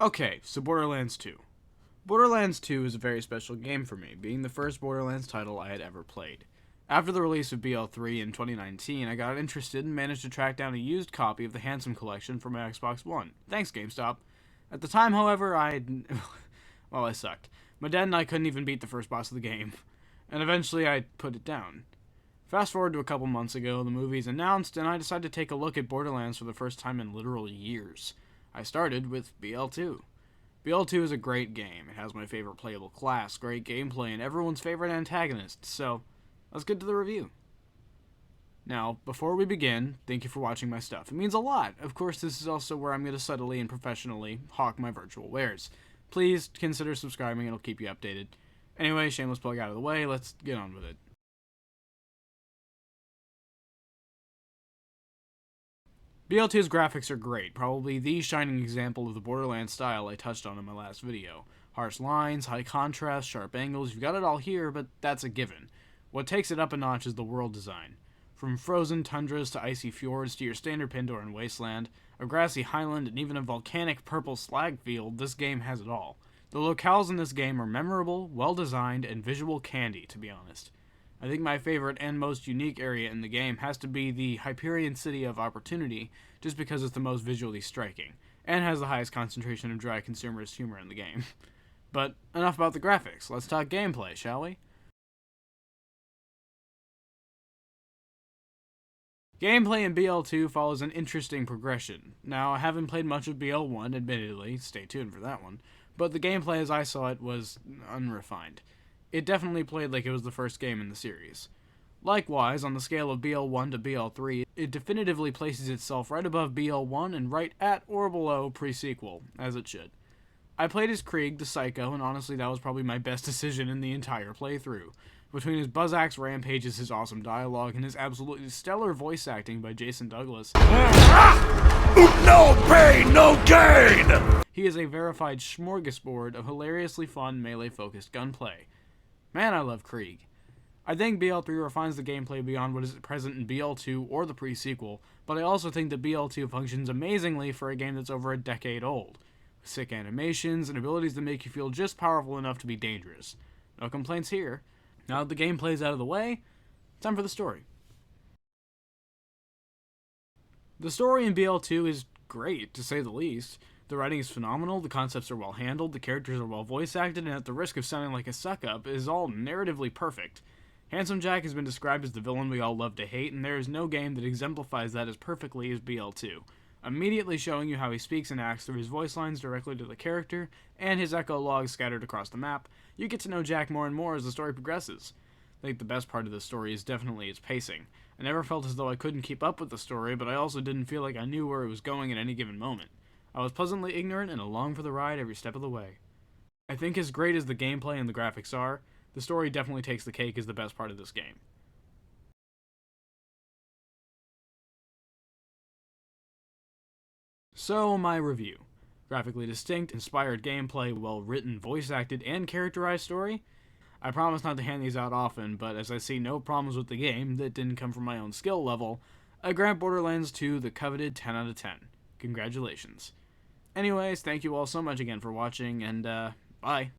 Okay, so Borderlands 2. Borderlands 2 is a very special game for me, being the first Borderlands title I had ever played. After the release of BL3 in 2019, I got interested and managed to track down a used copy of the Handsome Collection for my Xbox One. Thanks, GameStop. At the time, however, well, I sucked. My dad and I couldn't even beat the first boss of the game, and eventually I put it down. Fast forward to a couple months ago, the movie's announced, and I decided to take a look at Borderlands for the first time in literal years. I started with BL2. BL2 is a great game. It has my favorite playable class, great gameplay, and everyone's favorite antagonist, so let's get to the review. Now, before we begin, thank you for watching my stuff. It means a lot. Of course, this is also where I'm going to subtly and professionally hawk my virtual wares. Please consider subscribing, it'll keep you updated. Anyway, shameless plug out of the way, let's get on with it. BL2's graphics are great, probably the shining example of the Borderlands style I touched on in my last video. Harsh lines, high contrast, sharp angles, you've got it all here, but that's a given. What takes it up a notch is the world design. From frozen tundras to icy fjords to your standard Pandoran wasteland, a grassy highland, and even a volcanic purple slag field, this game has it all. The locales in this game are memorable, well-designed, and visual candy, to be honest. I think my favorite and most unique area in the game has to be the Hyperion City of Opportunity, just because it's the most visually striking, and has the highest concentration of dry consumerist humor in the game. But enough about the graphics, let's talk gameplay, shall we? Gameplay in BL2 follows an interesting progression. Now, I haven't played much of BL1, admittedly, stay tuned for that one, but the gameplay as I saw it was unrefined. It definitely played like it was the first game in the series. Likewise, on the scale of BL1 to BL3, it definitively places itself right above BL1 and right at or below pre-sequel, as it should. I played as Krieg, the Psycho, and honestly that was probably my best decision in the entire playthrough. Between his buzz-axe rampages, his awesome dialogue, and his absolutely stellar voice acting by Jason Douglas, no pain, no gain! He is a verified smorgasbord of hilariously fun melee-focused gunplay. Man, I love Krieg. I think BL3 refines the gameplay beyond what is present in BL2 or the pre-sequel, but I also think that BL2 functions amazingly for a game that's over a decade old. Sick animations and abilities that make you feel just powerful enough to be dangerous. No complaints here. Now that the gameplay is out of the way, time for the story. The story in BL2 is great, to say the least. The writing is phenomenal, the concepts are well handled, the characters are well voice acted, and at the risk of sounding like a suck-up, is all narratively perfect. Handsome Jack has been described as the villain we all love to hate, and there is no game that exemplifies that as perfectly as BL2. Immediately showing you how he speaks and acts through his voice lines directly to the character, and his echo logs scattered across the map, you get to know Jack more and more as the story progresses. I think the best part of this story is definitely its pacing. I never felt as though I couldn't keep up with the story, but I also didn't feel like I knew where it was going at any given moment. I was pleasantly ignorant and along for the ride every step of the way. I think as great as the gameplay and the graphics are, the story definitely takes the cake as the best part of this game. So, my review. Graphically distinct, inspired gameplay, well-written, voice-acted, and characterized story? I promise not to hand these out often, but as I see no problems with the game that didn't come from my own skill level, I grant Borderlands 2 the coveted 10 out of 10. Congratulations. Anyways, thank you all so much again for watching, and, bye.